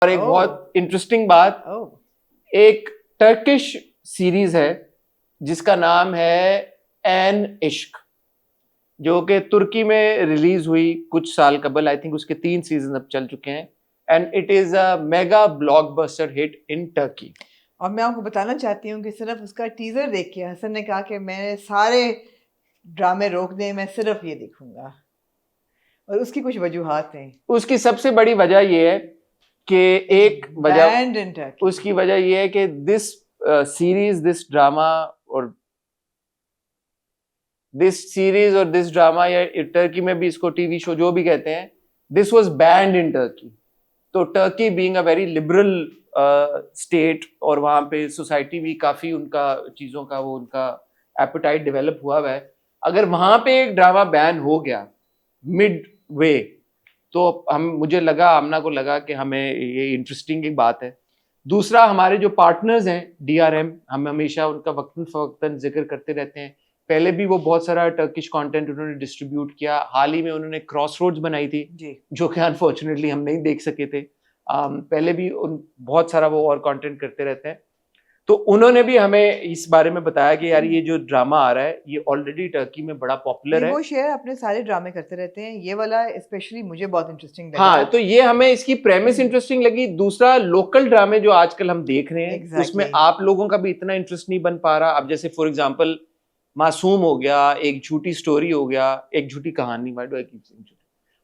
और एक बहुत इंटरेस्टिंग बात, एक टर्किश सीरीज है जिसका नाम है एन इश्क, जो कि तुर्की में रिलीज हुई कुछ साल कबल। आई थिंक उसके 3 सीजन अब चल चुके हैं and it is a mega blockbuster hit in Turkey. और मैं आपको बताना चाहती हूँ कि सिर्फ उसका टीजर देख के हसन ने कहा कि मैं सारे ड्रामे रोक दें, मैं सिर्फ ये देखूंगा। और उसकी कुछ वजूहात हैं। उसकी सबसे बड़ी वजह यह है कि एक वजह, उसकी वजह यह है कि दिस सीरीज, दिस ड्रामा और दिस ड्रामा या टर्की में भी इसको टीवी शो जो भी कहते हैं, this was banned in Turkey. तो Turkey being a very liberal state, और वहां पे सोसाइटी भी काफी उनका चीजों का वो उनका एपेटाइट डेवलप हुआ है। अगर वहां पे एक ड्रामा बैन हो गया मिड वे, तो मुझे लगा, आमना को लगा कि हमें ये इंटरेस्टिंग एक बात है। दूसरा, हमारे जो पार्टनर्स हैं DRM, हम हमेशा उनका वक्तन फवक्तन जिक्र करते रहते हैं। पहले भी वो बहुत सारा टर्किश कंटेंट उन्होंने डिस्ट्रीब्यूट किया। हाल ही में उन्होंने क्रॉसरोड्स बनाई थी जो कि अनफॉर्चुनेटली हम नहीं देख सके थे। पहले भी बहुत सारा वो और कंटेंट करते रहते हैं। तो उन्होंने भी हमें इस बारे में बताया कि यार ये जो ड्रामा आ रहा है ये ऑलरेडी टर्की में बड़ा पॉपुलर है। वो शेयर अपने सारे ड्रामे करते रहते हैं, ये वाला स्पेशली मुझे बहुत इंटरेस्टिंग लगा। हाँ, तो ये हमें इसकी प्रेमिस इंटरेस्टिंग लगी। दूसरा, लोकल ड्रामे जो आजकल हम देख रहे हैं उसमें आप लोगों का भी इतना इंटरेस्ट नहीं बन पा रहा। अब जैसे फॉर एग्जांपल मासूम हो गया, एक झूठी स्टोरी हो गया, एक झूठी कहानी,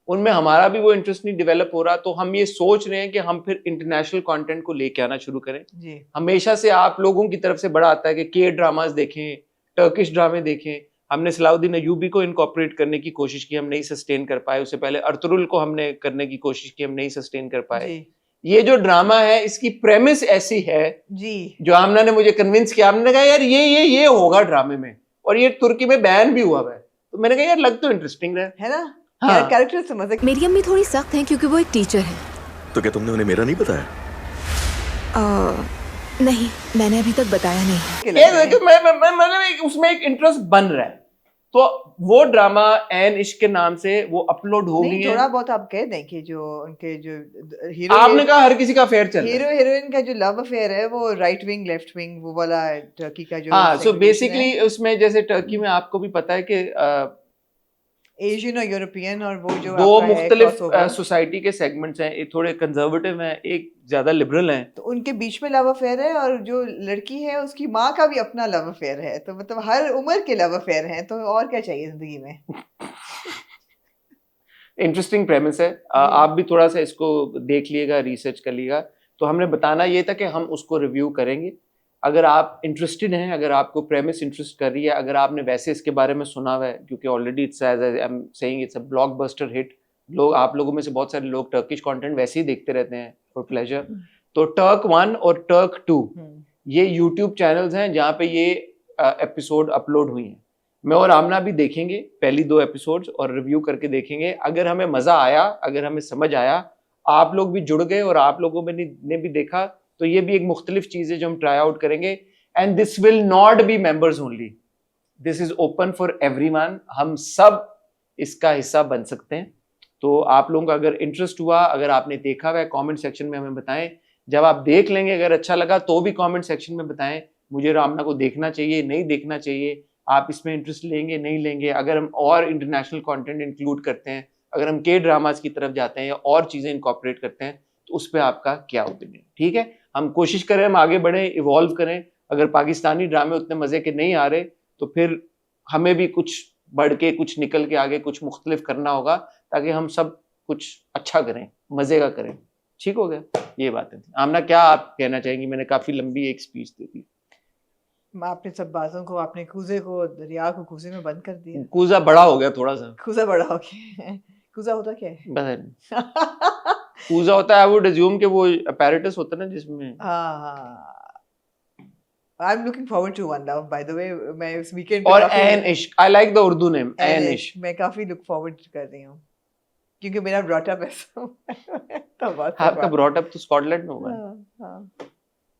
उनमें हमारा भी वो इंटरेस्ट नहीं डेवलप हो रहा। तो हम ये सोच रहे हैं कि हम फिर इंटरनेशनल कंटेंट को लेके आना शुरू करें। हमेशा से आप लोगों की तरफ से बड़ा आता है कि ड्रामास देखें, टर्किश ड्रामे देखें। हमने सलाउद्दीन अयूबी को इनकॉर्पोरेट करने की कोशिश की, हम नहीं सस्टेन कर पाए। उससे पहले अर्तुरुल को हमने करने की कोशिश की, हम नहीं सस्टेन कर पाए। ये जो ड्रामा है इसकी प्रेमिस ऐसी है जी, जो आमना ने मुझे कन्विंस किया। हमने कहा यार ये होगा ड्रामे में, और ये तुर्की में बैन भी हुआ है। तो मैंने कहा यार लग तो इंटरेस्टिंग है ना। हाँ। कैरेक्टर समझ। मेरी अम्मी थोड़ी सख्त हैं क्योंकि वो एक टीचर है। तो क्या तुमने उन्हें मेरा नहीं बताया? नहीं, मैंने अभी तक बताया नहीं। मैं उसमें एक इंटरेस्ट बन रहा है। तो वो ड्रामा एन इश्क के नाम से वो अपलोड हो गई है। थोड़ा बहुत आप कह दें कि जो उनके जो हीरो, आपने कहा हर किसी का अफेयर चल रहा है। हीरो हीरोइन का जो लव अफेयर है वो राइट विंग लेफ्ट विंग वो वाला टर्की का जो। हाँ, सो बेसिकली उसमें जैसे टर्की में आपको भी पता है कि एशियन और यूरोपियन और वो जो दो मुख्तलिफ सोसाइटी के सेगमेंट्स हैं। एक थोड़े कंजर्वेटिव हैं, एक ज्यादा लिबरल हैं। तो उनके बीच में लव अफेयर है, और जो लड़की है उसकी माँ का भी अपना लव अफेयर है। तो मतलब हर उम्र के लव अफेयर हैं, तो और क्या चाहिए जिंदगी में। इंटरेस्टिंग प्रेमिस है। आप भी थोड़ा सा इसको देख लिएगा, रिसर्च कर लिएगा। तो हमने बताना ये था कि हम उसको रिव्यू करेंगे। अगर आप इंटरेस्टेड हैं, अगर आपको प्रेमिस इंटरेस्ट कर रही है, अगर आपने वैसे इसके बारे में सुना हुआ है, क्योंकि already it's as I am saying it's a blockbuster hit. आप लोगों में से बहुत सारे लोग टर्किश कंटेंट वैसे ही देखते रहते हैं फॉर प्लेजर। तो टर्क 1 और टर्क 2 ये यूट्यूब चैनल्स हैं जहाँ पे ये एपिसोड अपलोड हुई हैं। मैं और आमना भी देखेंगे पहली 2 एपिसोड्स और रिव्यू करके देखेंगे। अगर हमें मजा आया, अगर हमें समझ आया, आप लोग भी जुड़ गए और आप लोगों ने भी देखा, तो ये भी एक मुख्तलिफ चीज है जो हम ट्राई आउट करेंगे। And this will not be members only, this is open for everyone. हम सब इसका हिस्सा बन सकते हैं। तो आप लोगों का अगर इंटरेस्ट हुआ, अगर आपने देखा हुआ है, कमेंट सेक्शन में हमें बताएं। जब आप देख लेंगे, अगर अच्छा लगा तो भी कमेंट सेक्शन में बताएं मुझे रामना को देखना चाहिए, नहीं देखना चाहिए, आप इसमें इंटरेस्ट लेंगे, नहीं लेंगे। अगर हम और इंटरनेशनल कंटेंट इंक्लूड करते हैं, अगर हम के ड्रामास की तरफ जाते हैं या और चीजें इनकॉर्पोरेट करते हैं, तो उस पर आपका क्या ओपिनियन। ठीक है, हम कोशिश करें, हम आगे बढ़े, इवॉल्व करें। अगर पाकिस्तानी ड्रामे उतने मजे के नहीं आ रहे तो फिर हमें भी कुछ बढ़ के, कुछ निकल के आगे कुछ मुख्तलिफ करना होगा, ताकि हम सब कुछ अच्छा करें, मजे का करें। ठीक हो गया, ये बातें थी। आमना, क्या आप कहना चाहेंगी? मैंने काफी लंबी एक स्पीच दी थी। आपने सब बातों को, आपने कूजे को, दरिया को कूजे में बंद कर दिया। कूजा बड़ा हो गया थोड़ा सा। कूजा बड़ा हो गया। कूजा होता क्या है? बता कूजा होता है, आई वुड अज्यूम कि वो अपैरेटस होता है ना जिसमें। I'm looking forward to One Love, by the way. मैं इस वीकेंड और एन इश्क, I like the Urdu name an ishq. मैं काफी लुक फॉरवर्ड कर रही हूँ क्योंकि मेरा ब्रॉट अप है। आपका ब्रॉट अप तो स्कॉटलैंड में हुआ है।